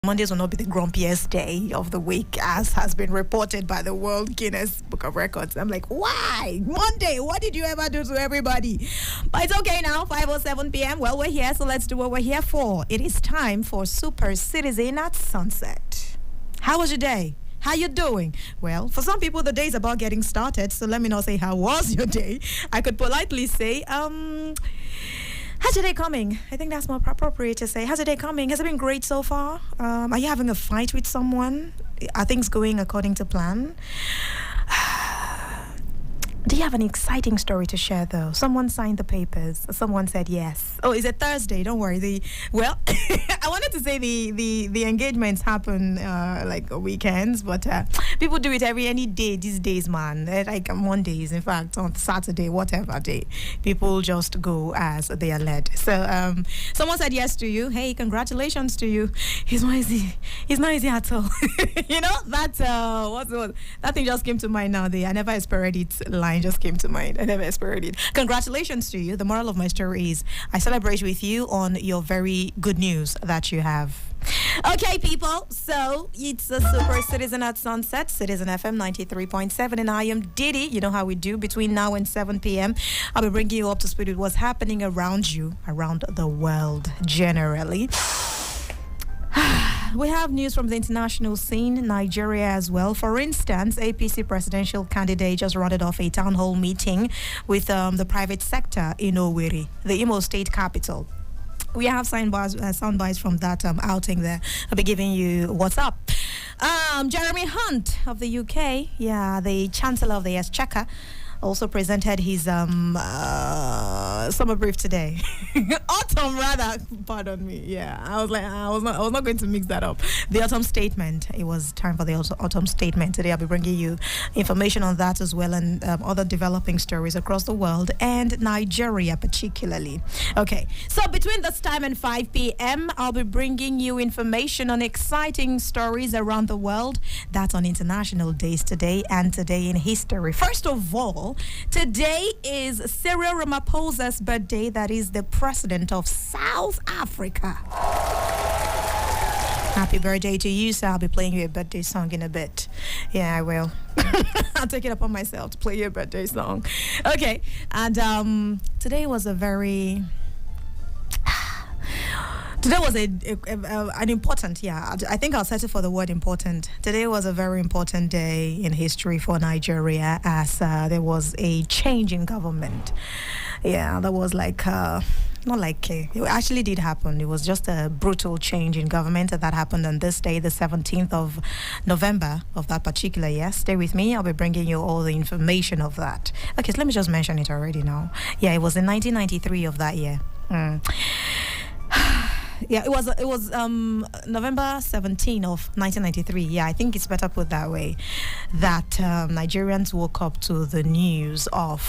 Mondays will not be the grumpiest day of the week, as has been reported by the World Guinness Book of Records. I'm like, why? Monday, what did you ever do to everybody? But it's okay now, 5:07 p.m. Well, we're here, so let's do what we're here for. It is time for Super Citizen at Sunset. How was your day? How you doing? Well, for some people, the day is about getting started, so let me not say, how was your day? I could politely say, how's your day coming? I think that's more appropriate to say. How's your day coming? Has it been great so far? Are you having a fight with someone? Are things going according to plan? Do you have an exciting story to share, though? Someone signed the papers. Someone said yes. Oh, is it Thursday? Don't worry. I wanted to say the engagements happen like weekends, but people do it any day these days, man. Like Mondays, in fact, on Saturday, whatever day, people just go as they are led. So someone said yes to you. Hey, congratulations to you. It's not easy. It's not easy at all. You know that that thing just came to mind now. I never expected it line just came to mind. I never expected it. Congratulations to you. The moral of my story is I celebrate with you on your very good news that you have. Okay, people, so it's a Super Citizen at Sunset, Citizen FM 93.7, and I am Didi. You know how we do. Between now and 7 p.m., I'll be bringing you up to speed with what's happening around you, around the world generally. We have news from the international scene, Nigeria as well. For instance, APC presidential candidate just rounded off a town hall meeting with the private sector in Owerri, the Imo state capital. We have sound bites from that outing there. I'll be giving you what's up. Jeremy Hunt of the UK, the Chancellor of the Exchequer, also presented his summer brief today. Autumn, rather. Pardon me. Yeah, I was not going to mix that up. The autumn statement. It was time for the autumn statement today. I'll be bringing you information on that as well, and other developing stories across the world and Nigeria particularly. Okay, so between this time and 5 p.m., I'll be bringing you information on exciting stories around the world. That's on International Days today and Today in History. First of all, today is Cyril Ramaphosa's birthday. That is the president of South Africa. Happy birthday to you, sir. I'll be playing you a birthday song in a bit. Yeah, I will. I'll take it upon myself to play your birthday song. Okay, and today was a very... Today was an important, I think I'll settle for the word important. Today was a very important day in history for Nigeria, as there was a change in government. Yeah, that was it actually did happen. It was just a brutal change in government that happened on this day, the 17th of November of that particular year. Stay with me. I'll be bringing you all the information of that. Okay, so let me just mention it already now. Yeah, it was in 1993 of that year. Yeah, it was November 17 of 1993. Yeah, I think it's better put that way. That Nigerians woke up to the news of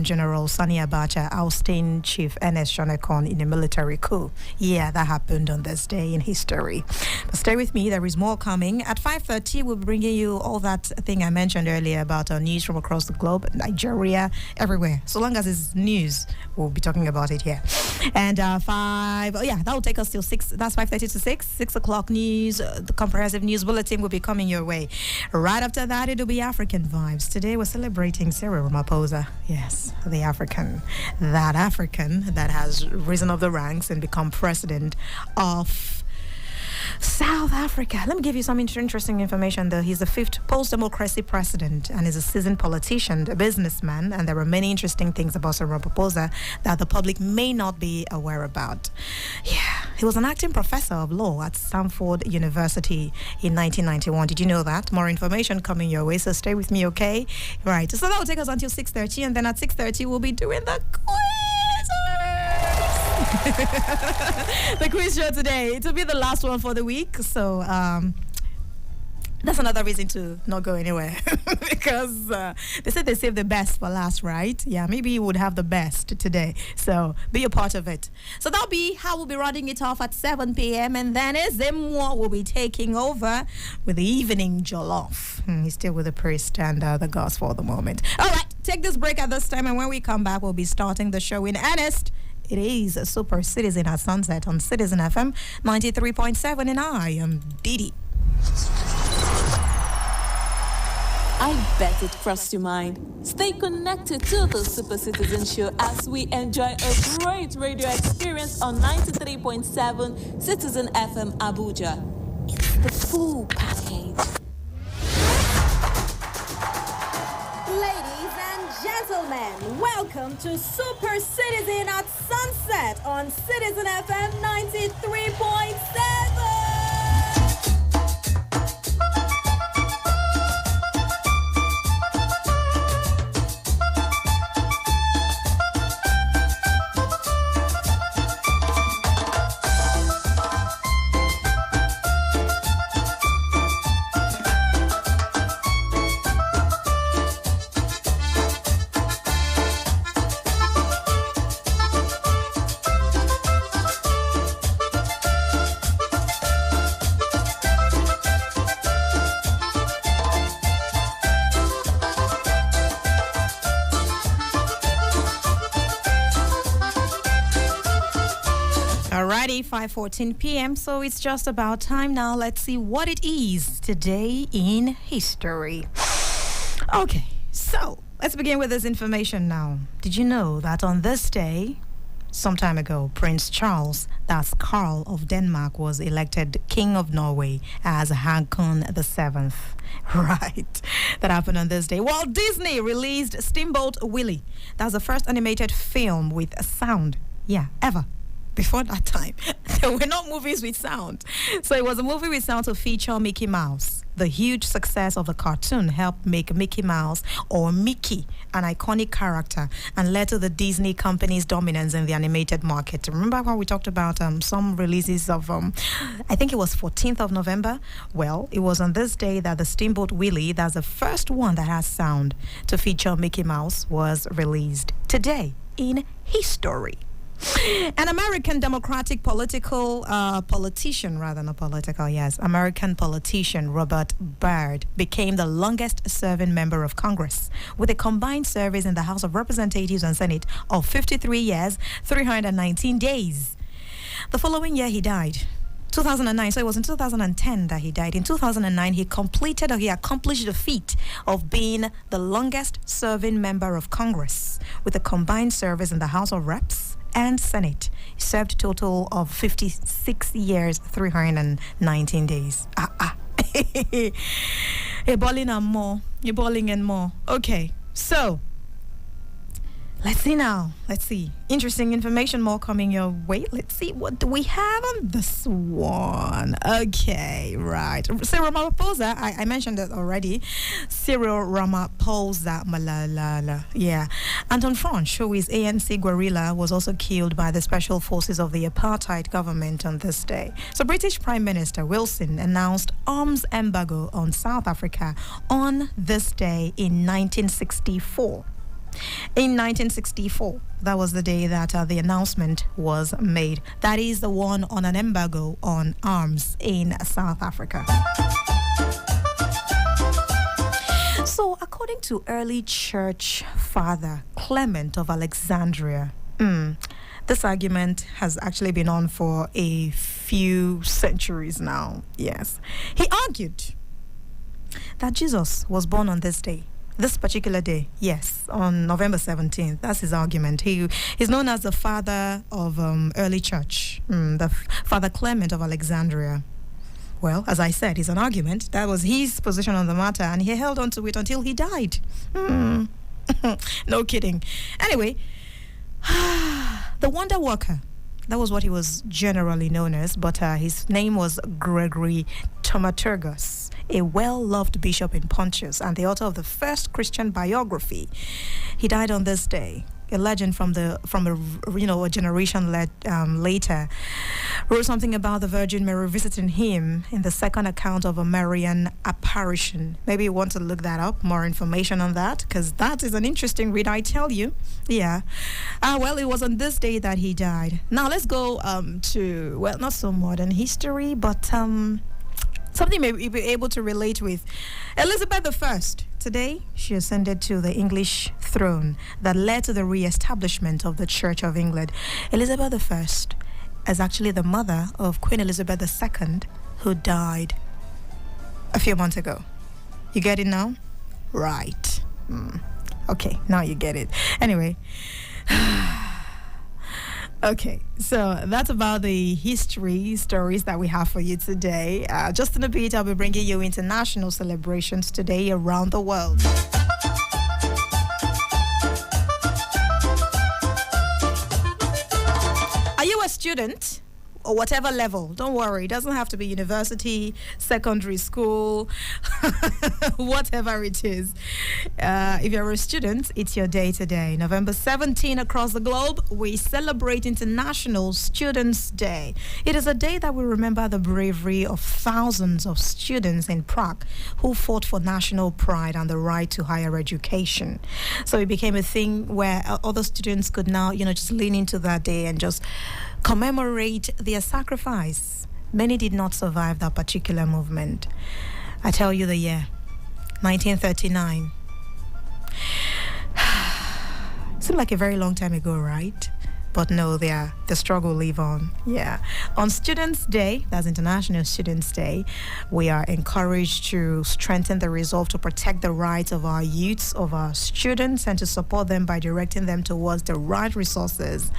General Sani Abacha ousting Chief Ernest Shonekan in a military coup. Yeah, that happened on this day in history. But stay with me, there is more coming. At 5:30, we'll be bringing you all that thing I mentioned earlier about news from across the globe, Nigeria, everywhere. So long as it's news, we'll be talking about it here. And that will take us till 6. That's 5:30 to 6. 6 o'clock news. The comprehensive news bulletin will be coming your way. Right after that, it'll be African vibes. Today, we're celebrating Cyril Ramaphosa. Yes, the African that has risen up the ranks and become president of South Africa. Let me give you some interesting information, though. He's the 5th post-democracy president and is a seasoned politician, a businessman, and there are many interesting things about Cyril Ramaphosa that the public may not be aware about. Yeah, he was an acting professor of law at Stanford University in 1991. Did you know that? More information coming your way, so stay with me, okay? Right, so that will take us until 6:30, and then at 6:30, we'll be doing the quiz. The quiz show today. It will be the last one for the week, so that's another reason to not go anywhere because they said they saved the best for last, right? Yeah, maybe you would have the best today, so be a part of it. So that'll be how we'll be rounding it off at 7 p.m. and then Ezemwa will be taking over with the evening jollof. He's still with the priest and the gospel for the moment. All right, take this break at this time, and when we come back, we'll be starting the show in earnest It is a Super Citizen at sunset on Citizen FM 93.7, and I am Didi. I bet it crossed your mind. Stay connected to the Super Citizen Show as we enjoy a great radio experience on 93.7 Citizen FM Abuja. It's the full package. Ladies and gentlemen, welcome to Super Citizen at sunset on Citizen FM 93.7. Alrighty, 5:14 p.m. So it's just about time now. Let's see what it is today in history. Okay, so let's begin with this information now. Did you know that on this day, some time ago, Prince Charles, that's Carl of Denmark, was elected King of Norway as Haakon VII. Right, that happened on this day. Walt Disney released Steamboat Willie. That's the first animated film with sound, ever. Before that time, there were not movies with sound. So it was a movie with sound to feature Mickey Mouse. The huge success of the cartoon helped make Mickey Mouse, or Mickey, an iconic character and led to the Disney company's dominance in the animated market. Remember when we talked about some releases of, I think it was 14th of November? Well, it was on this day that the Steamboat Willie, that's the first one that has sound to feature Mickey Mouse, was released. Today in history. An American Democratic American politician Robert Byrd became the longest serving member of Congress with a combined service in the House of Representatives and Senate of 53 years, 319 days. The following year he died. 2009, so it was in 2010 that he died. In 2009, he accomplished the feat of being the longest serving member of Congress with a combined service in the House of Reps and Senate. He served a total of 56 years, 319 days. You're balling and more. You're balling and more. Okay, so let's see now. Let's see. Interesting information more coming your way. Let's see. What do we have on this one? Okay, right. Cyril Ramaphosa, I mentioned it already. Cyril Ramaphosa Malala. Yeah. Anton French, who is ANC guerrilla, was also killed by the special forces of the apartheid government on this day. So British Prime Minister Wilson announced arms embargo on South Africa on this day in 1964. In 1964, that was the day that the announcement was made. That is the one on an embargo on arms in South Africa. So, according to early church father Clement of Alexandria, this argument has actually been on for a few centuries now. Yes. He argued that Jesus was born on this day. This particular day, yes, on November 17th. That's his argument. He's known as the father of early church, Father Clement of Alexandria. Well, as I said, it's an argument. That was his position on the matter, and he held on to it until he died. No kidding. Anyway, the Wonder Worker. That was what he was generally known as, but his name was Gregory Thaumaturgus, a well-loved bishop in Pontius and the author of the first Christian biography. He died on this day. A legend from a generation later wrote something about the Virgin Mary visiting him in the second account of a Marian apparition. Maybe you want to look that up, more information on that, because that is an interesting read, I tell you. Yeah. Well, it was on this day that he died. Now let's go to, well, not so modern history, but Something you may be able to relate with. Elizabeth I. Today, she ascended to the English throne that led to the re-establishment of the Church of England. Elizabeth I is actually the mother of Queen Elizabeth II, who died a few months ago. You get it now? Right. Okay, now you get it. Anyway. Okay, so that's about the history stories that we have for you today. Just in a bit, I'll be bringing you international celebrations today around the world. Are you a student? Or whatever level, don't worry, it doesn't have to be university, secondary school, whatever it is. If you're a student, it's your day today. November 17 across the globe, we celebrate International Students' Day. It is a day that will remember the bravery of thousands of students in Prague who fought for national pride and the right to higher education. So it became a thing where other students could now, just lean into that day and just commemorate their sacrifice. Many did not survive that particular movement. I tell you the year, 1939. Seemed like a very long time ago, right? But no, the struggle live on. Yeah. On Students' Day, that's International Students' Day, we are encouraged to strengthen the resolve to protect the rights of our youths, of our students, and to support them by directing them towards the right resources.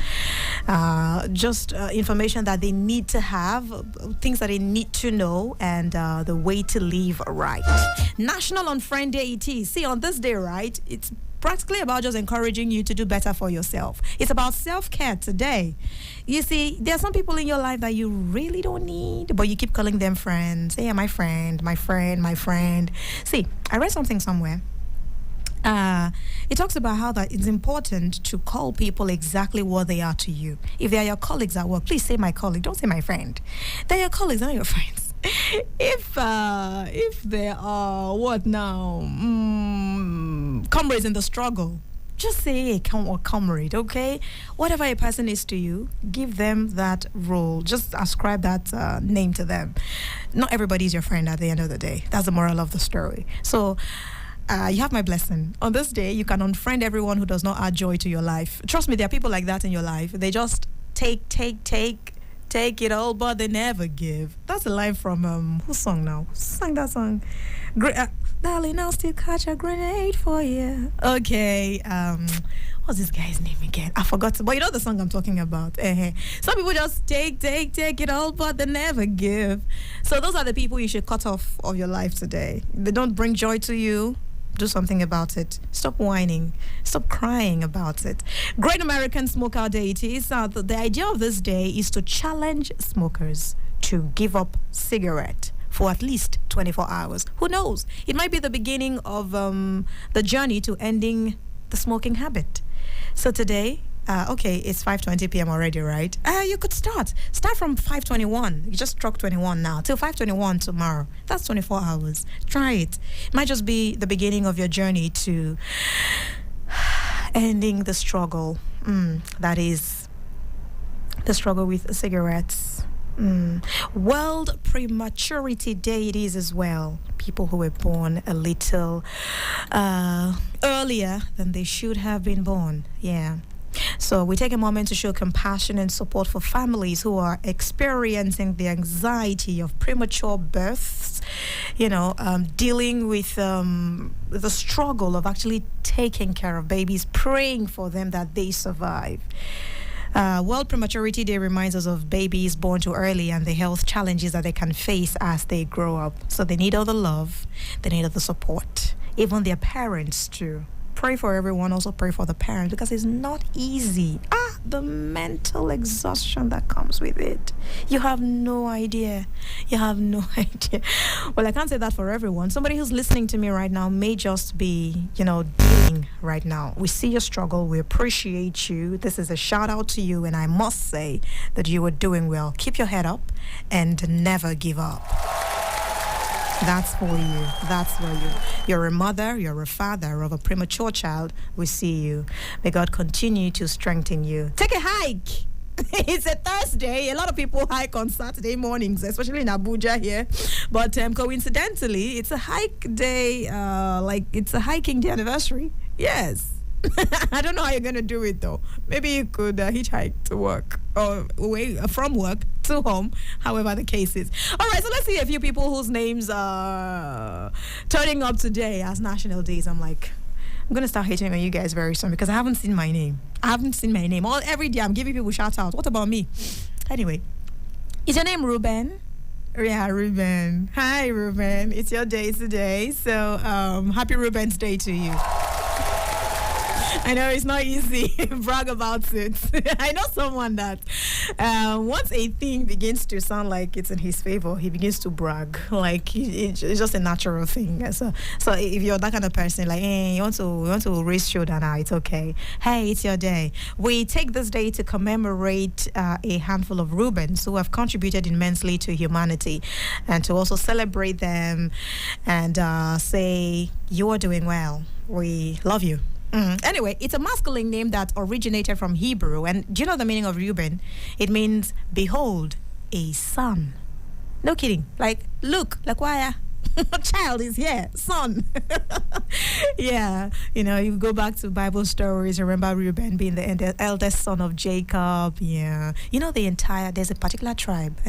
Information that they need to have, things that they need to know, and the way to live right. National Unfriend Day it is. See, on this day, right, it's practically about just encouraging you to do better for yourself. It's about self-care today. You see, there are some people in your life that you really don't need, but you keep calling them friends. Hey, my friend, my friend, my friend. See, I read something somewhere. It talks about how that it's important to call people exactly what they are to you. If they are your colleagues at work, please say my colleague. Don't say my friend. They're your colleagues, not your friends. If they are what now? Comrades in the struggle, just say comrade, okay? Whatever a person is to you, give them that role. Just ascribe that name to them. Not everybody is your friend at the end of the day. That's the moral of the story. So you have my blessing. On this day, you can unfriend everyone who does not add joy to your life. Trust me, there are people like that in your life. They just take it all, but they never give. That's a line from whose song now? Who sang that song? Darling, I'll still catch a grenade for you. Okay, what's this guy's name again? I forgot. But you know the song I'm talking about. Some people just take it all, but they never give. So those are the people you should cut off of your life today. They don't bring joy to you. Do something about it. Stop whining. Stop crying about it. Great American Smoker Day it is. The idea of this day is to challenge smokers to give up cigarette for at least 24 hours. Who knows? It might be the beginning of the journey to ending the smoking habit. So today, it's 5:20 p.m. already, right? You could start from 5:21. You just struck 21 now till 5:21 tomorrow. That's 24 hours. Try it. It might just be the beginning of your journey to ending the struggle. That is the struggle with cigarettes. World Prematurity Day it is as well. People who were born a little earlier than they should have been born. Yeah. So we take a moment to show compassion and support for families who are experiencing the anxiety of premature births, dealing with the struggle of actually taking care of babies, praying for them that they survive. World Prematurity Day reminds us of babies born too early and the health challenges that they can face as they grow up. So they need all the love, they need all the support, even their parents too. Pray for everyone, also pray for the parents, because it's not easy. The mental exhaustion that comes with it. You have no idea. Well, I can't say that for everyone. Somebody who's listening to me right now may just be, dealing right now. We see your struggle. We appreciate you. This is a shout out to you. And I must say that you are doing well. Keep your head up and never give up. That's for you. That's for you. You're a mother, you're a father of a premature child. We see you. May God continue to strengthen you. Take a hike. It's a Thursday. A lot of people hike on Saturday mornings, especially in Abuja here. But coincidentally, it's a hike day, it's a hiking day anniversary. Yes. I don't know how you're going to do it though. Maybe you could hitchhike to work or away from work to home, however the case is. All right, so let's see a few people whose names are turning up today as national days. I'm going to start hating on you guys very soon because I haven't seen my name. Every day I'm giving people shout out. What about me? Anyway, is your name Ruben? Yeah, Ruben. Hi, Ruben. It's your day today. So happy Ruben's Day to you. I know it's not easy. Brag about it. I know someone that once a thing begins to sound like it's in his favor, he begins to brag. It's just a natural thing. So if you're that kind of person, you want to raise shoulder now, it's okay. Hey, it's your day. We take this day to commemorate a handful of Reubens who have contributed immensely to humanity, and to also celebrate them and say you are doing well. We love you. Anyway, it's a masculine name that originated from Hebrew. And do you know the meaning of Reuben? It means, behold, a son. No kidding. Look, why a child is here, son. Yeah, you go back to Bible stories. Remember Reuben being the eldest son of Jacob. Yeah. There's a particular tribe,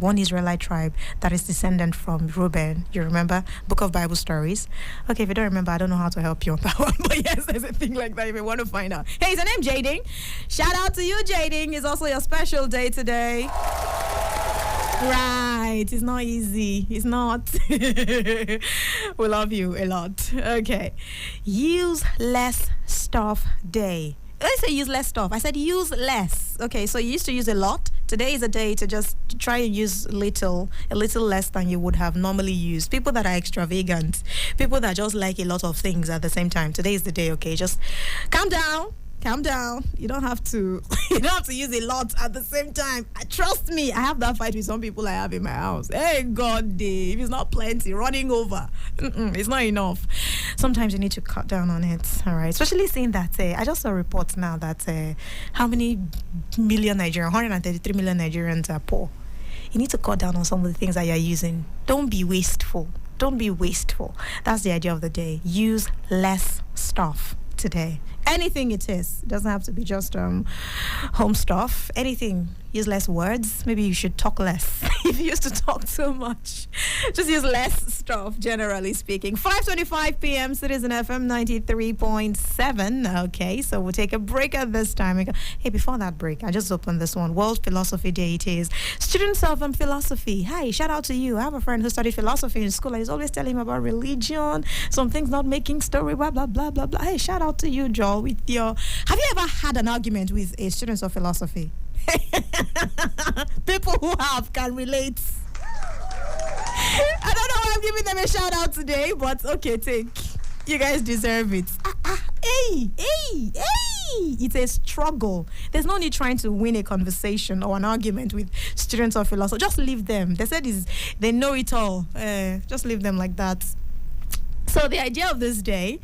one Israelite tribe that is descendant from Reuben. You remember? Book of Bible Stories. Okay, if you don't remember, I don't know how to help you on that one. But yes, there's a thing like that if you want to find out. Hey, is her name Jading? Shout out to you, Jading. It's also your special day today. Right, it's not easy. It's not. We love you a lot. Okay. Use less stuff day. I say use less stuff. I said use less. Okay, so you used to use a lot. Today is a day to just try and use a little less than you would have normally used. People that are extravagant, people that just like a lot of things at the same time. Today is the day, okay? Just calm down. You don't have to use a lot at the same time. Trust me, I have that fight with some people I have in my house. Hey God, if it's not plenty, running over, it's not enough. Sometimes you need to cut down on it. All right, especially seeing that I just saw reports now that how many million Nigerians, 133 million Nigerians are poor. You need to cut down on some of the things that you're using. Don't be wasteful. That's the idea of the day. Use less stuff today. Anything it is. It doesn't have to be just home stuff. Anything. Use less words. Maybe you should talk less. If you used to talk too much, just use less stuff, generally speaking. 5:25 p.m. Citizen FM 93.7. Okay, so we'll take a break at this time. Hey, before that break, I just opened this one. World Philosophy Day it is. Students of philosophy. Hi, shout out to you. I have a friend who studied philosophy in school. I was always telling him about religion, some things not making story, blah, blah, blah, blah, blah. Hey, shout out to you, Joel. Have you ever had an argument with a student of philosophy? People who have can relate. I don't know why I'm giving them a shout out today, but okay, take. You guys deserve it. Hey. It's a struggle. There's no need trying to win a conversation or an argument with students of philosophy. Just leave them. They said they know it all. Just leave them like that. So the idea of this day,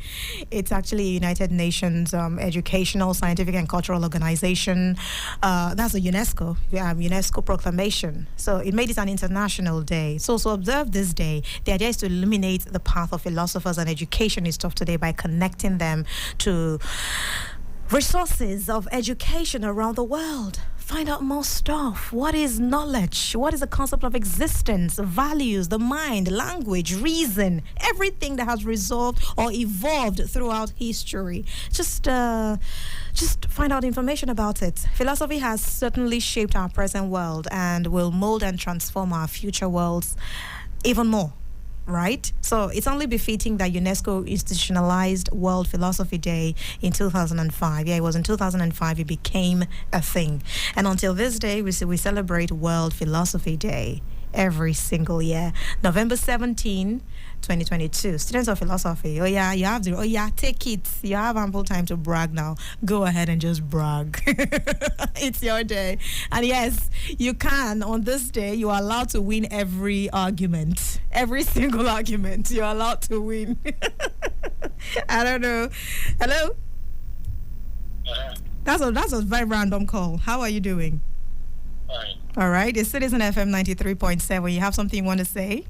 it's actually a United Nations educational, scientific, and cultural organization. That's a UNESCO proclamation. So it made it an international day. So observe this day. The idea is to illuminate the path of philosophers and educationists of today by connecting them to resources of education around the world. Find out more stuff. What is knowledge? What is the concept of existence, values, the mind, language, reason, everything that has resolved or evolved throughout history. Just find out information about it. Philosophy has certainly shaped our present world and will mold and transform our future worlds even more. Right? So it's only befitting that UNESCO institutionalized World Philosophy Day in 2005. Yeah, it was in 2005 it became a thing. And until this day, we celebrate World Philosophy Day every single year. November 17, 2022. Students of philosophy. Take it. You have ample time to brag now. Go ahead and just brag. It's your day. And yes, you can. On this day, you are allowed to win every argument. Every single argument. You're allowed to win. I don't know. Hello? That's a very random call. How are you doing? Fine. All right. It's Citizen FM 93.7. You have something you want to say?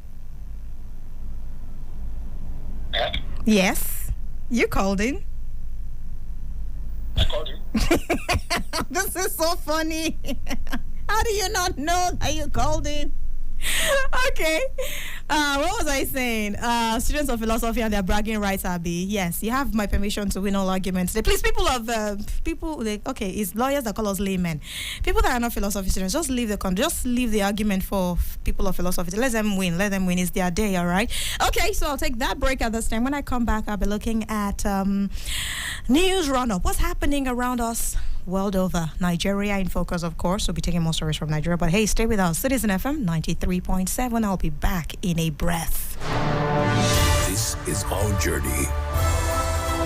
Yes. You called in. I called you. This is so funny. How do you not know that you called in? Okay. What was I saying? Students of philosophy and their bragging rights, Abby. Yes, you have my permission to win all arguments. Please, it's lawyers that call us laymen. People that are not philosophy students, just leave the argument for people of philosophy. Let them win. It's their day, all right? Okay, so I'll take that break at this time. When I come back, I'll be looking at news roundup. What's happening around us? World over. Nigeria in focus, of course. We'll be taking more stories from Nigeria. But hey, stay with us. Citizen FM 93.7. I'll be back in a breath. This is our journey.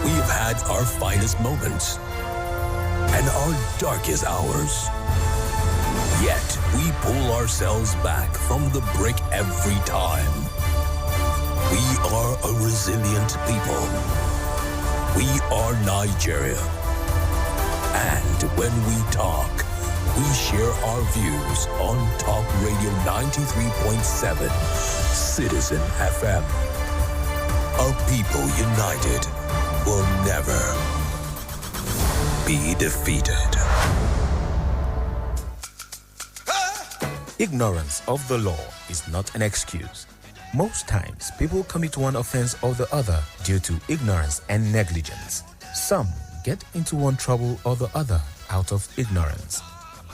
We've had our finest moments and our darkest hours. Yet we pull ourselves back from the brink every time. We are a resilient people. We are Nigeria. And when we talk, we share our views on Talk Radio 93.7, Citizen FM. A people united will never be defeated. Ignorance of the law is not an excuse. Most times, people commit one offense or the other due to ignorance and negligence. Some get into one trouble or the other out of ignorance.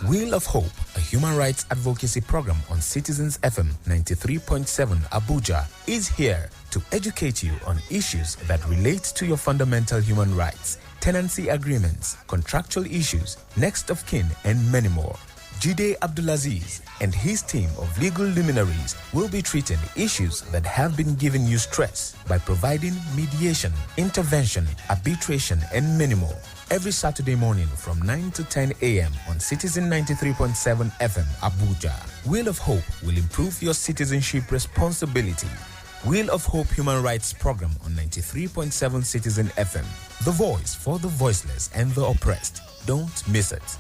Wheel of Hope, a human rights advocacy program on Citizens FM 93.7 Abuja, is here to educate you on issues that relate to your fundamental human rights, tenancy agreements, contractual issues, next of kin, and many more. Jide Abdulaziz and his team of legal luminaries will be treating issues that have been giving you stress by providing mediation, intervention, arbitration, and many more. Every Saturday morning from 9 to 10 a.m. on Citizen 93.7 FM Abuja. Wheel of Hope will improve your citizenship responsibility. Wheel of Hope Human Rights Program on 93.7 Citizen FM. The voice for the voiceless and the oppressed. Don't miss it.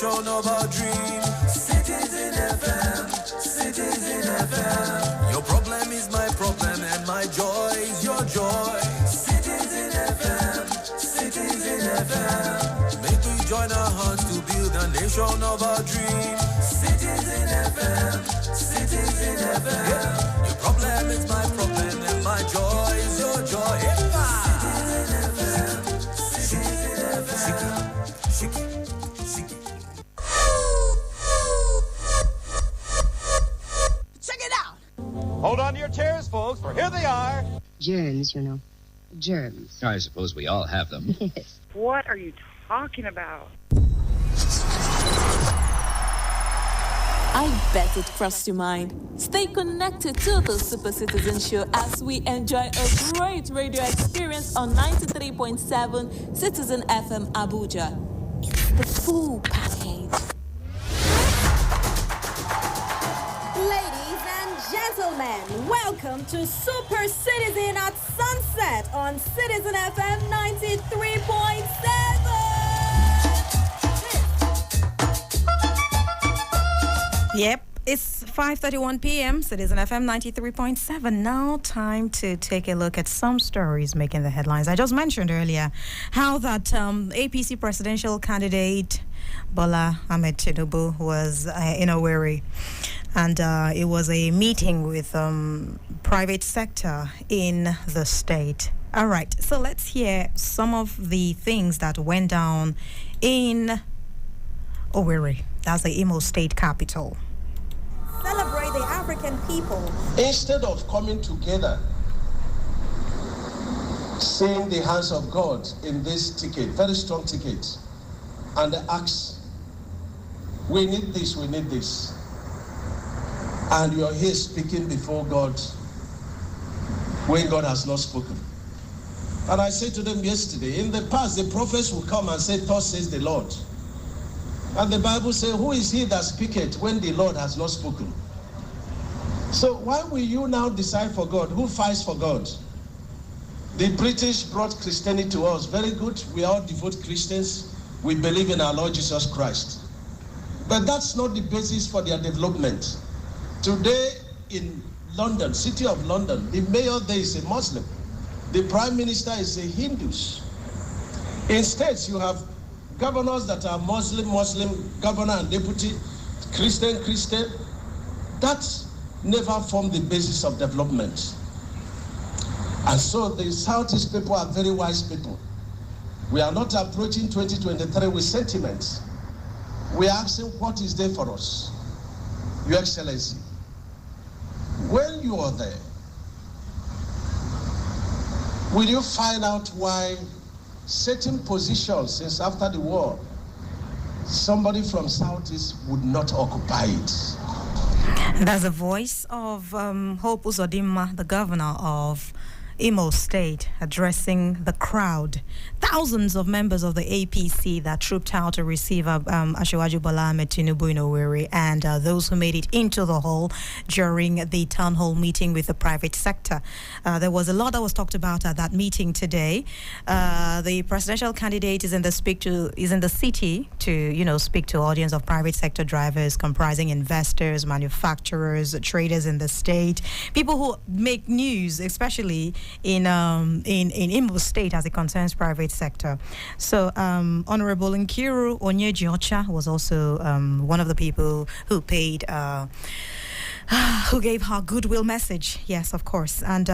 Of our dream. Citizen FM, Citizen FM. Your problem is my problem and my joy is your joy. Citizen FM, Citizen FM. Make we join our hearts to build a nation of our dream. Citizen FM, Citizen FM. Yeah. Your problem is my problem and my joy is your joy. Citizen FM, Citizen FM. Hold on to your chairs, folks, for here they are. Germs, you know. Germs. I suppose we all have them. Yes. What are you talking about? I bet it crossed your mind. Stay connected to the Super Citizen Show as we enjoy a great radio experience on 93.7 Citizen FM Abuja. It's the full package. Ladies and gentlemen, welcome to Super Citizen at Sunset on Citizen FM 93.7. Yep, it's 5:31 p.m. Citizen FM 93.7. Now time to take a look at some stories making the headlines. I just mentioned earlier how that APC presidential candidate Bola Ahmed Tinubu was in Owerri. And it was a meeting with private sector in the state. All right, so let's hear some of the things that went down in Owerri. That's the Imo State capital. Celebrate the African people. Instead of coming together, seeing the hands of God in this ticket, very strong ticket, and ask, we need this, we need this. and you are here speaking before God when God has not spoken. And I said to them yesterday, in the past, the prophets will come and say, thus says the Lord. And the Bible says, who is he that speaketh when the Lord has not spoken? So why will you now decide for God? Who fights for God? The British brought Christianity to us. Very good. We are all devout Christians. We believe in our Lord Jesus Christ. But that's not the basis for their development. Today in London, city of London, the mayor there is a Muslim. The prime minister is a Hindu. In states, you have governors that are Muslim, governor and deputy, Christian. That never formed the basis of development. And so the Southeast people are very wise people. We are not approaching 2023 with sentiments. We are asking what is there for us. Your Excellency, when you are there, will you find out why certain positions since after the war, somebody from Southeast would not occupy it? That's the voice of Hope Uzodimma, the governor of Imo State, addressing the crowd. Thousands of members of the APC that trooped out to receive Asiwaju Bola Ahmed Tinubu in Owerri, and those who made it into the hall during the town hall meeting with the private sector. There was a lot that was talked about at that meeting today. The presidential candidate is in the city to speak to audience of private sector drivers comprising investors, manufacturers, traders in the state, people who make news, especially in Imo State as it concerns private sector. So Honorable Nkiru Onyejiocha was also one of the people who paid who gave her goodwill message. Yes, of course. And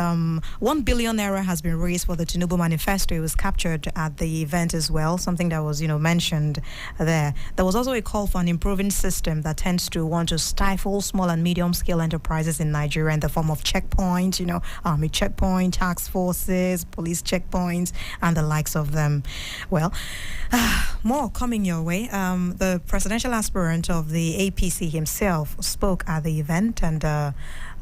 1 billion naira has been raised for the Tinubu manifesto. It was captured at the event as well, something that was, mentioned there. There was also a call for an improving system that tends to want to stifle small and medium-scale enterprises in Nigeria in the form of checkpoints, army checkpoint, tax forces, police checkpoints, and the likes of them. Well, more coming your way. The presidential aspirant of the APC himself spoke at the event, and let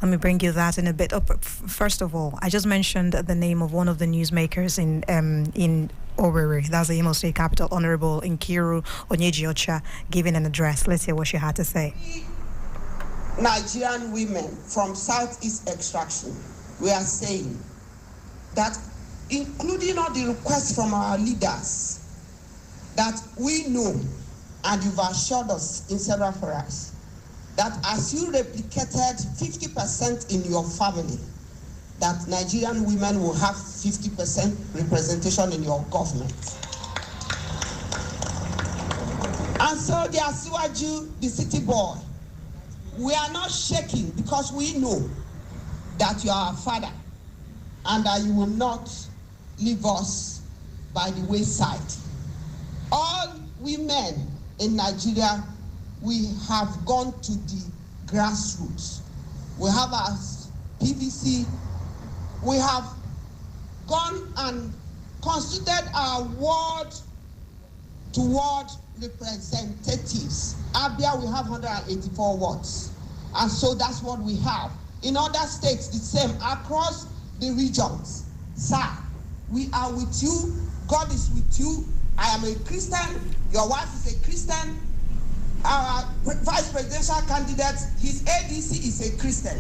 me bring you that in a bit. First of all, I just mentioned the name of one of the newsmakers in Owerri. That's the Imo State capital, Honorable Nkiru Onyejiocha, giving an address. Let's hear what she had to say. Nigerian women from Southeast extraction, we are saying that, including all the requests from our leaders, that we know, and you've assured us in several forums, that as you replicated 50% in your family, that Nigerian women will have 50% representation in your government. And so the Asiwaju, the city boy, we are not shaking because we know that you are our father and that you will not leave us by the wayside. All women in Nigeria, we have gone to the grassroots. We have our PVC. We have gone and constituted our ward-to-ward representatives. Abia, we have 184 wards. And so that's what we have. In other states, the same, across the regions. Sir, we are with you. God is with you. I am a Christian. Your wife is a Christian. Our vice presidential candidate, his ADC is a Christian.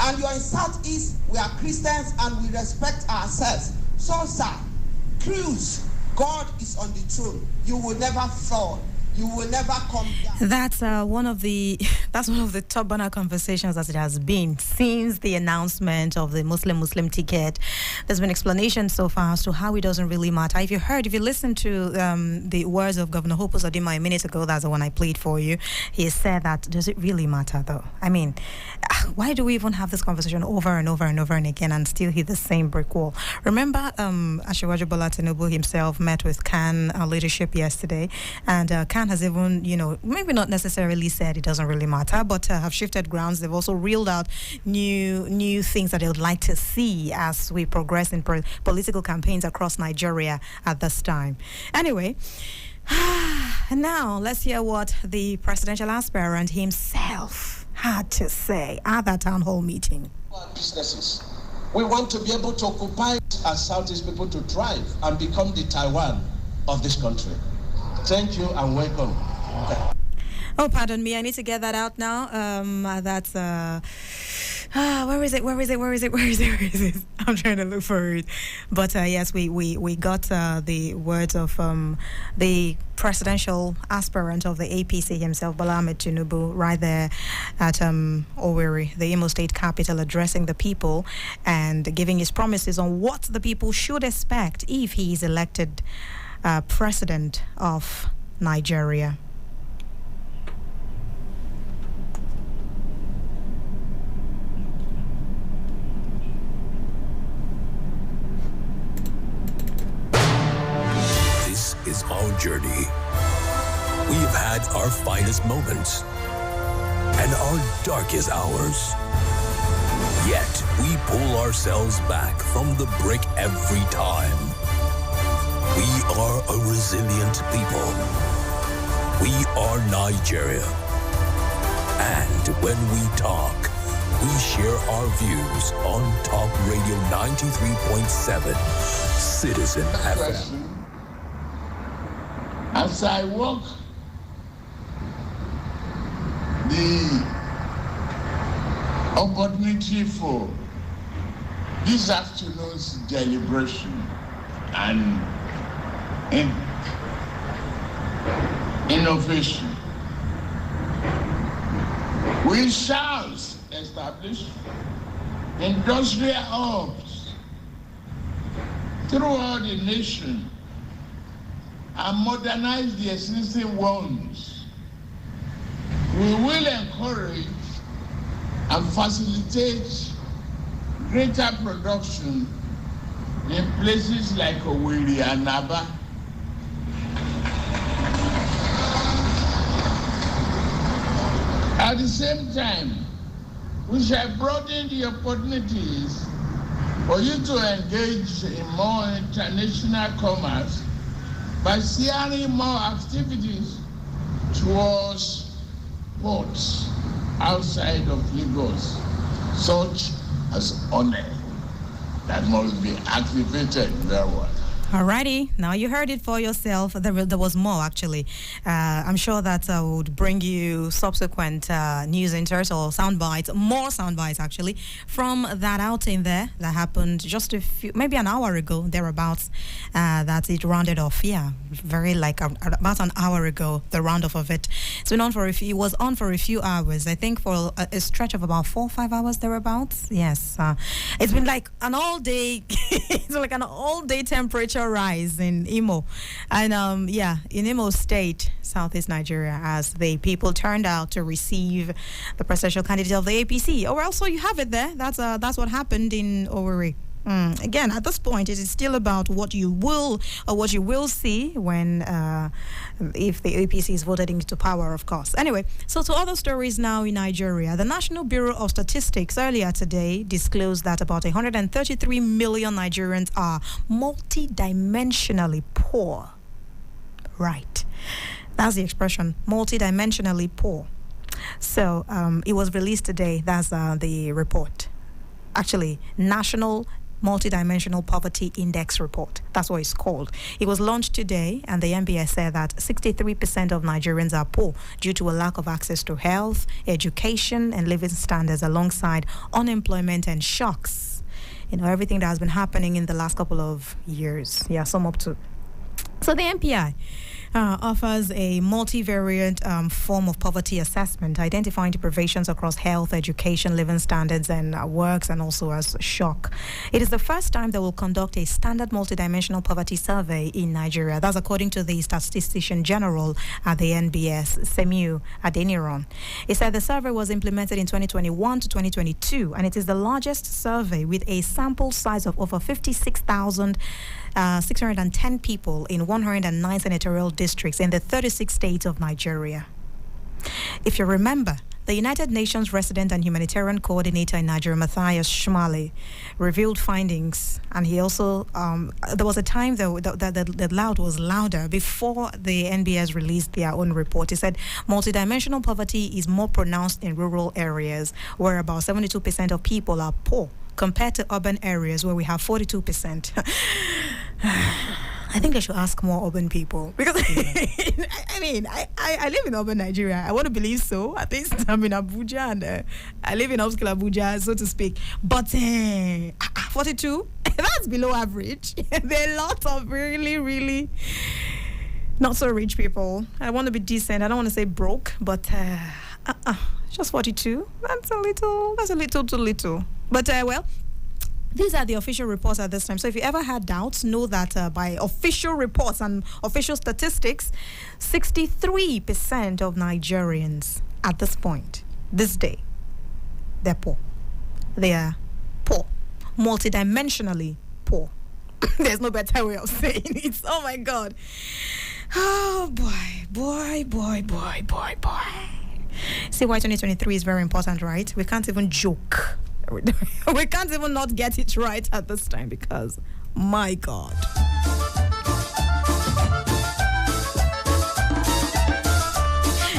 And you're in Southeast, we are Christians and we respect ourselves. So, sir, cruise, God is on the throne. You will never fall. You will never come down. That's one of the top burner conversations as it has been since the announcement of the Muslim ticket. There's been explanation so far as to how it doesn't really matter. If you listened to the words of Governor Hope Uzodimma a minute ago, that's the one I played for you. He said that, does it really matter though? I mean, why do we even have this conversation over and over and over and again and still hit the same brick wall? Remember, Asiwaju Bola Tinubu himself met with CAN leadership yesterday, and CAN has even, maybe not necessarily said it doesn't really matter, but have shifted grounds. They've also reeled out new things that they would like to see as we progress in political campaigns across Nigeria at this time. Anyway, and now let's hear what the presidential aspirant himself had to say at that town hall meeting. Businesses. We want to be able to occupy as Southeast people to thrive and become the Taiwan of this country. Thank you and welcome. Oh, pardon me. I need to get that out now. That's where is it? I'm trying to look for it. But yes, we got the words of the presidential aspirant of the APC himself, Bola Ahmed Tinubu, right there at Owerri, the Imo State capital, addressing the people and giving his promises on what the people should expect if he is elected president of Nigeria. This is our journey. We have had our finest moments and our darkest hours. Yet we pull ourselves back from the brink every time. We are a resilient people. We are Nigeria. And when we talk, we share our views on Talk Radio 93.7 Citizen FM. As I walk the opportunity for this afternoon's deliberation and innovation, we shall establish industrial hubs throughout the nation and modernize the existing ones. We will encourage and facilitate greater production in places like Owerri and Aba. At the same time, we shall broaden the opportunities for you to engage in more international commerce by steering more activities towards ports outside of Lagos, such as One, that must be activated very well. Alrighty, now you heard it for yourself. There was more, actually. I'm sure that would bring you subsequent news inserts or more sound bites, actually, from that outing there that happened just maybe an hour ago, thereabouts, that it rounded off. Yeah, very about an hour ago, the roundoff of it. It was on for a few hours, I think for a stretch of about 4 or 5 hours, thereabouts. Yes, it's been like an all-day, it's like an all-day temperature rise in Imo and in Imo State, Southeast Nigeria, as the people turned out to receive the presidential candidate of the APC. Oh, well, so you have it there. That's what happened in Owerri. Again, at this point, it is still about what you will see when if the APC is voted into power, of course. Anyway, so to other stories now in Nigeria. The National Bureau of Statistics earlier today disclosed that about 133 million Nigerians are multidimensionally poor. Right. That's the expression, multidimensionally poor. So it was released today. That's the report. Actually, National Multidimensional Poverty Index Report. That's what it's called. It was launched today, and the NBS said that 63% of Nigerians are poor due to a lack of access to health, education, and living standards, alongside unemployment and shocks. Everything that has been happening in the last couple of years. Yeah, sum up to. So the NPI offers a multivariate form of poverty assessment, identifying deprivations across health, education, living standards, and works, and also as shock. It is the first time they will conduct a standard multidimensional poverty survey in Nigeria. That's according to the Statistician General at the NBS, Semiu Adeniran. He said the survey was implemented in 2021 to 2022, and it is the largest survey with a sample size of over 56,610 people in 109 senatorial districts in the 36 states of Nigeria. If you remember, the United Nations Resident and Humanitarian Coordinator in Nigeria, Matthias Schmale, revealed findings. And he also, there was a time though that the loud was louder before the NBS released their own report. He said multidimensional poverty is more pronounced in rural areas, where about 72% of people are poor, compared to urban areas where we have 42%. I think I should ask more urban people, because I live in urban Nigeria. I want to believe so. At least I'm in Abuja, and I live in upscale Abuja, so to speak. But 42, that's below average. There are lots of really, really not so rich people. I want to be decent. I don't want to say broke, but just 42. That's a little too little. But well, these are the official reports at this time. So if you ever had doubts, know that by official reports and official statistics, 63% of Nigerians at this point, this day, they're poor. They are poor, multidimensionally poor. There's no better way of saying it. Oh my God. Oh boy. See why 2023 is very important, right? We can't even joke. We can't even not get it right at this time, because my God.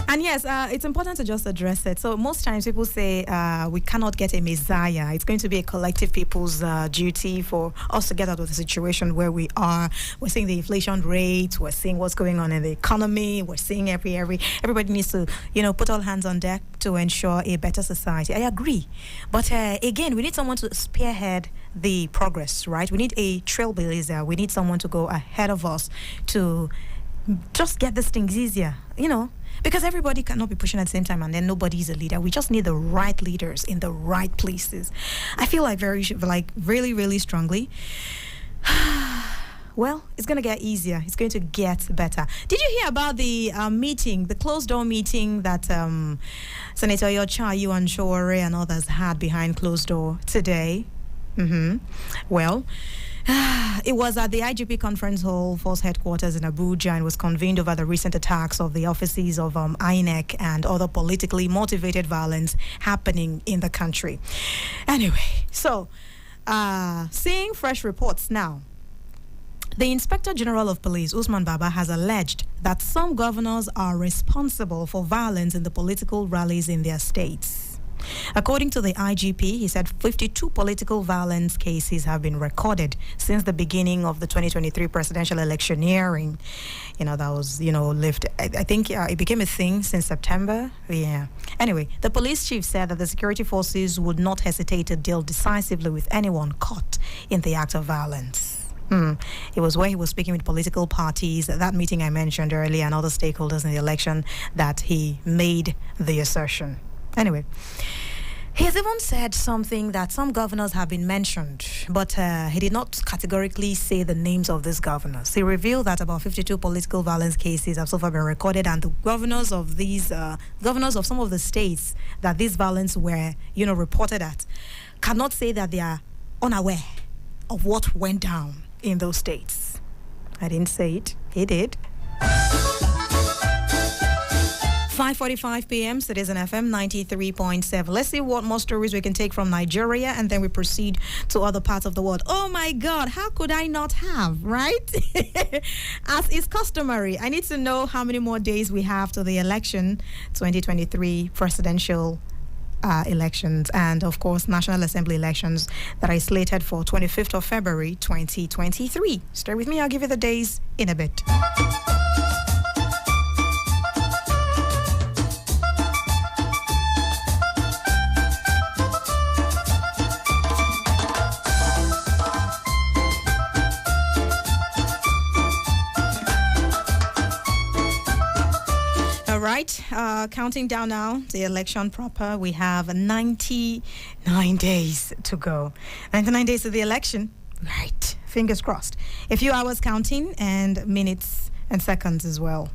And yes, it's important to just address it. So most times people say we cannot get a messiah. It's going to be a collective people's duty for us to get out of the situation where we are. We're seeing the inflation rate. We're seeing what's going on in the economy. We're seeing everybody needs to, put all hands on deck to ensure a better society. I agree. But again, we need someone to spearhead the progress, right? We need a trailblazer. We need someone to go ahead of us to just get these things easier, because everybody cannot be pushing at the same time, and then nobody's a leader. We just need the right leaders in the right places. I feel like really, really strongly. Well, it's going to get easier. It's going to get better. Did you hear about the meeting, the closed-door meeting that Senator Yochayu and Showore and others had behind closed door today? Well, it was at the IGP Conference Hall, Force Headquarters in Abuja, and was convened over the recent attacks of the offices of INEC and other politically motivated violence happening in the country. Anyway, so seeing fresh reports now. The Inspector General of Police, Usman Baba, has alleged that some governors are responsible for violence in the political rallies in their states. According to the IGP, he said 52 political violence cases have been recorded since the beginning of the 2023 presidential electioneering. That was, lived, I think it became a thing since September. Yeah. Anyway, the police chief said that the security forces would not hesitate to deal decisively with anyone caught in the act of violence. It was where he was speaking with political parties, that meeting I mentioned earlier, and other stakeholders in the election, that he made the assertion. Anyway, he has even said something that some governors have been mentioned, but he did not categorically say the names of these governors. He revealed that about 52 political violence cases have so far been recorded, and the governors of some of the states that this violence were, reported at, cannot say that they are unaware of what went down in those states. I didn't say it. He did. 5:45 p.m. Citizen FM 93.7. Let's see what more stories we can take from Nigeria, and then we proceed to other parts of the world. Oh my God, how could I not have, right? As is customary, I need to know how many more days we have to the election, 2023 presidential elections, and of course National Assembly elections that are slated for 25th of February 2023. Stay with me, I'll give you the days in a bit. Right, counting down now, the election proper, we have 99 days to go. 99 days to the election. Right, fingers crossed. A few hours counting and minutes and seconds as well.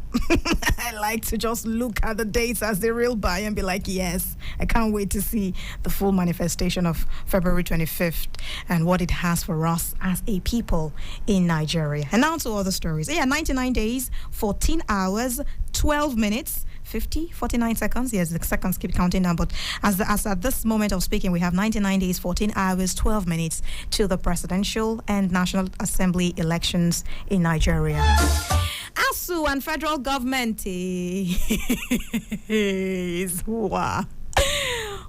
I like to just look at the dates as they real by and be like, yes, I can't wait to see the full manifestation of February 25th and what it has for us as a people in Nigeria. And now to other stories. Yeah, 99 days, 14 hours, 12 minutes, 50, 49 seconds. Yes, the seconds keep counting down. But as at this moment of speaking, we have 99 days, 14 hours, 12 minutes to the presidential and National Assembly elections in Nigeria. ASU and federal government is wow.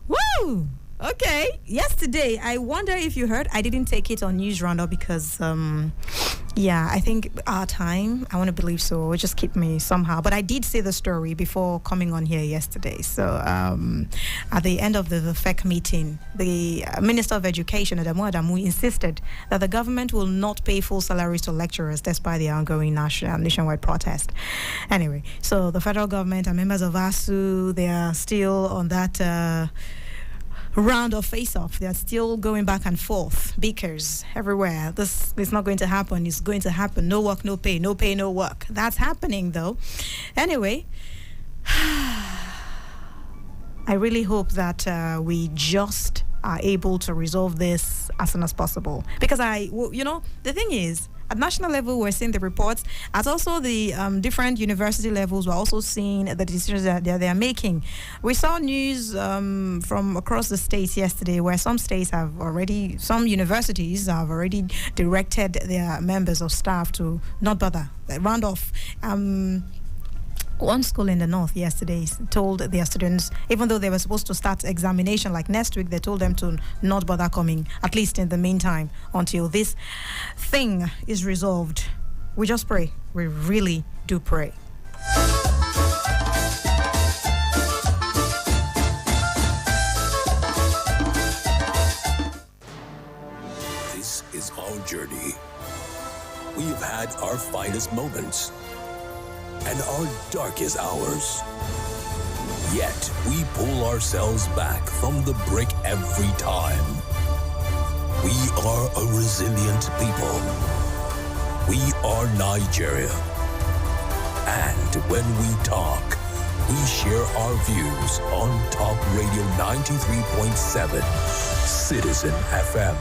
Woo! Okay, yesterday, I wonder if you heard, I didn't take it on News Roundup because, I think our time, I want to believe so, will just keep me somehow. But I did see the story before coming on here yesterday. So, at the end of the FEC meeting, the Minister of Education, Adamu, insisted that the government will not pay full salaries to lecturers despite the ongoing nationwide protest. Anyway, so the federal government and members of ASU, they are still on that round of face-off. They are still going back and forth, bickers everywhere. This is not going to happen. It's going to happen. No work, no pay. No pay, no work. That's happening, though. Anyway, I really hope that we just are able to resolve this as soon as possible. Because the thing is, at national level, we're seeing the reports. As also the different university levels, we're also seeing the decisions that they're making. We saw news from across the states yesterday where some universities have already directed their members of staff to not bother, round off. One school in the north yesterday told their students, even though they were supposed to start examination like next week, they told them to not bother coming, at least in the meantime, until this thing is resolved. We just pray. We really do pray. This is our journey. We've had our finest moments and our darkest hours. Yet we pull ourselves back from the brink every time. We are a resilient people. We are Nigeria. And when we talk, we share our views on Talk Radio 93.7 Citizen FM.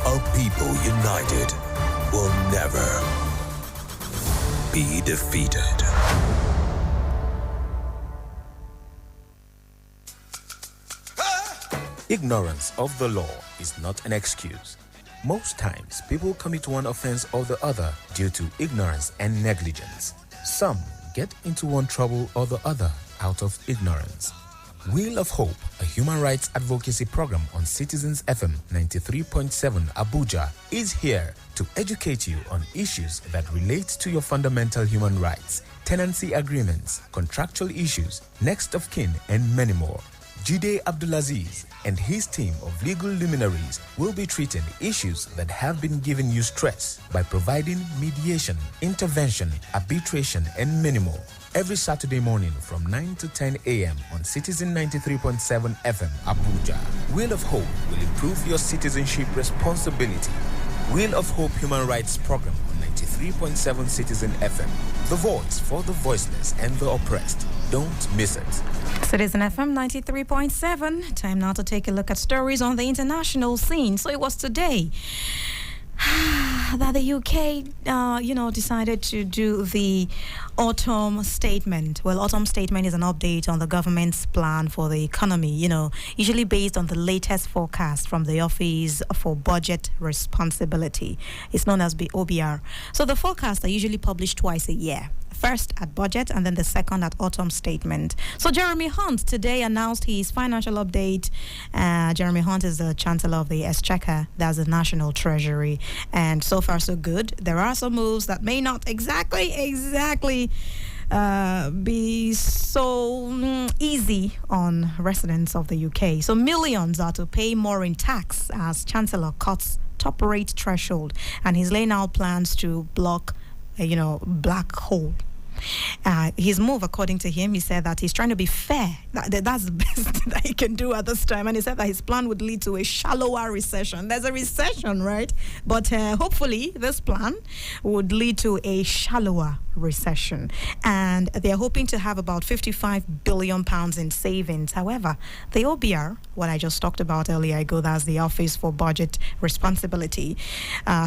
A people united will never be defeated. Ignorance of the law is not an excuse. Most times, people commit one offense or the other due to ignorance and negligence. Some get into one trouble or the other out of ignorance. Wheel of Hope, a human rights advocacy program on Citizens FM 93.7 Abuja, is here to educate you on issues that relate to your fundamental human rights, tenancy agreements, contractual issues, next of kin, and many more. Jide Abdulaziz and his team of legal luminaries will be treating issues that have been giving you stress by providing mediation, intervention, arbitration, and many more. Every Saturday morning from 9 to 10 a.m. on Citizen 93.7 FM Abuja. Wheel of Hope will improve your citizenship responsibility. Wheel of Hope Human Rights Program on 93.7 Citizen FM. The voice for the voiceless and the oppressed. Don't miss it. Citizen FM 93.7. Time now to take a look at stories on the international scene. So it was today that the UK, decided to do the autumn statement. Well, autumn statement is an update on the government's plan for the economy, usually based on the latest forecast from the Office for Budget Responsibility. It's known as the OBR. So the forecasts are usually published twice a year. First at budget and then the second at autumn statement. So Jeremy Hunt today announced his financial update. Jeremy Hunt is the Chancellor of the Exchequer, that's the National Treasury. And so far so good. There are some moves that may not exactly be so easy on residents of the UK. So millions are to pay more in tax as Chancellor cuts top rate threshold. And he's laying out plans to block black hole. His move, according to him, he said that he's trying to be fair. That's the best that he can do at this time. And he said that his plan would lead to a shallower recession. There's a recession, right? But hopefully this plan would lead to a shallower recession. And they're hoping to have about £55 billion in savings. However, the OBR, what I just talked about earlier ago, that's the Office for Budget Responsibility,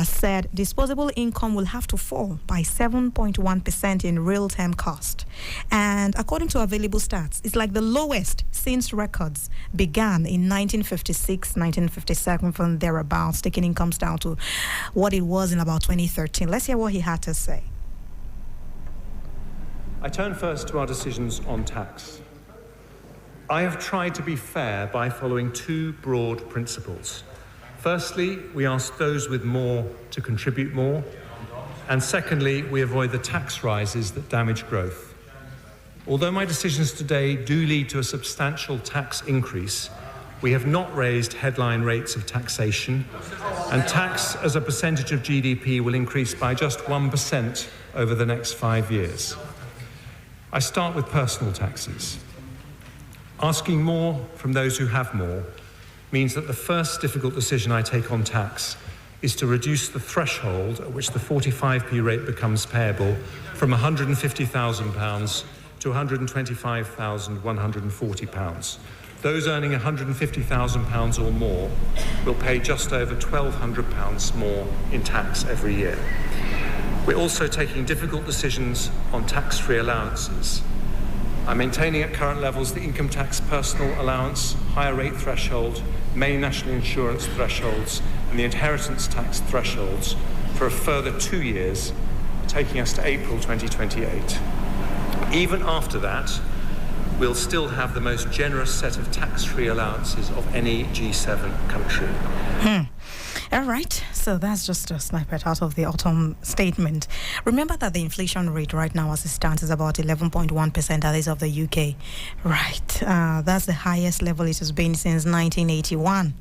said disposable income will have to fall by 7.1% in real real-time cost. And according to available stats, it's like the lowest since records began in 1956, 1957, from thereabouts, taking incomes down to what it was in about 2013. Let's hear what he had to say. I turn first to our decisions on tax. I have tried to be fair by following two broad principles. Firstly, we ask those with more to contribute more. And secondly, we avoid the tax rises that damage growth. Although my decisions today do lead to a substantial tax increase, we have not raised headline rates of taxation, and tax as a percentage of GDP will increase by just 1% over the next 5 years. I start with personal taxes. Asking more from those who have more means that the first difficult decision I take on tax is to reduce the threshold at which the 45p rate becomes payable from £150,000 to £125,140. Those earning £150,000 or more will pay just over £1,200 more in tax every year. We're also taking difficult decisions on tax-free allowances. I'm maintaining at current levels the income tax personal allowance, higher rate threshold, main national insurance thresholds, and the inheritance tax thresholds for a further 2 years, taking us to April 2028. Even after that, we'll still have the most generous set of tax-free allowances of any G7 country. All right, so that's just a snippet out of the autumn statement. Remember that the inflation rate right now as it stands is about 11.1%, that is of the UK. Right, that's the highest level it has been since 1981.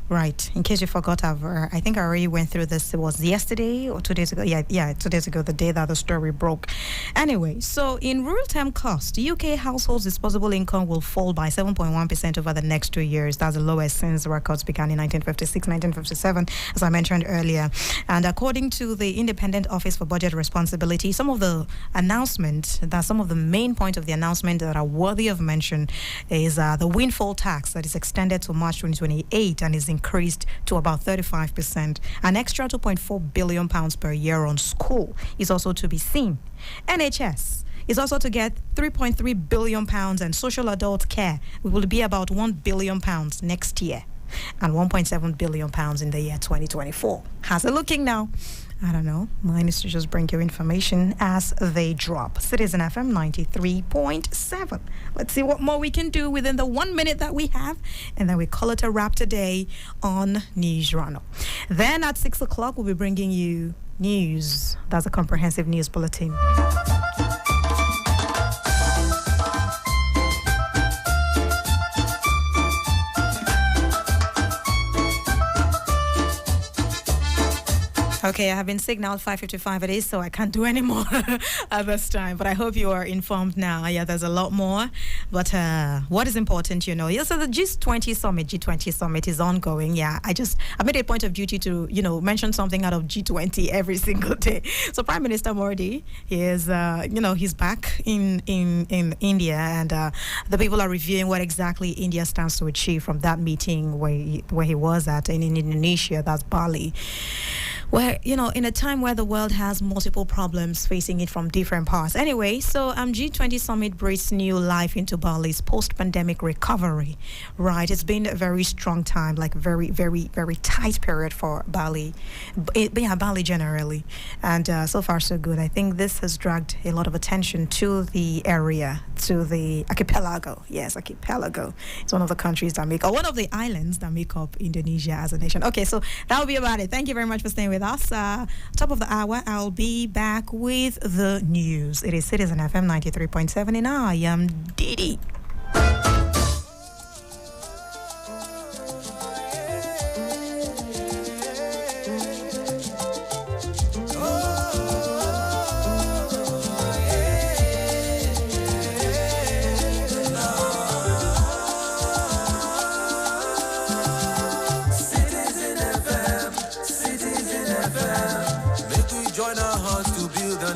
Right. In case you forgot, I think I already went through this. It was yesterday or 2 days ago. Yeah, 2 days ago, the day that the story broke. Anyway, so in real-time cost, UK households' disposable income will fall by 7.1% over the next 2 years. That's the lowest since records began in 1956, 1957, as I mentioned earlier. And according to the Independent Office for Budget Responsibility, some of the main points of the announcement that are worthy of mention is the windfall tax that is extended to March 2028 and is increased to about 35%. An extra £2.4 billion per year on school is also to be seen. NHS is also to get £3.3 billion, and social adult care will be about £1 billion next year and £1.7 billion in the year 2024. How's it looking now? I don't know. Mine is to just bring you information as they drop. Citizen FM 93.7. Let's see what more we can do within the 1 minute that we have, and then we call it a wrap today on News Runner. Then at 6 o'clock, we'll be bringing you news. That's a comprehensive news bulletin. Okay, I have been signaled 5:55 it is, so I can't do any more at this time. But I hope you are informed now. Yeah, there's a lot more. But what is important, so the G20 summit is ongoing. Yeah, I made a point of duty to, mention something out of G20 every single day. So Prime Minister Modi is, he's back in India, and the people are reviewing what exactly India stands to achieve from that meeting where he was at in Indonesia, that's Bali. Where, in a time where the world has multiple problems facing it from different parts. Anyway, so G20 Summit breathes new life into Bali's post-pandemic recovery. Right, it's been a very strong time, like very, very, very tight period for Bali. Bali generally. And so far, so good. I think this has dragged a lot of attention to the area, to the archipelago. Yes, archipelago. It's one of the countries that make, or one of the islands that make up Indonesia as a nation. Okay, so that will be about it. Thank you very much for staying with us. Top of the hour, I'll be back with the news. It is Citizen FM 93.7, and I am Didi.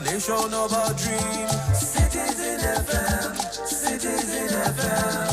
Nation of our dream. Citizen FM, Citizen FM.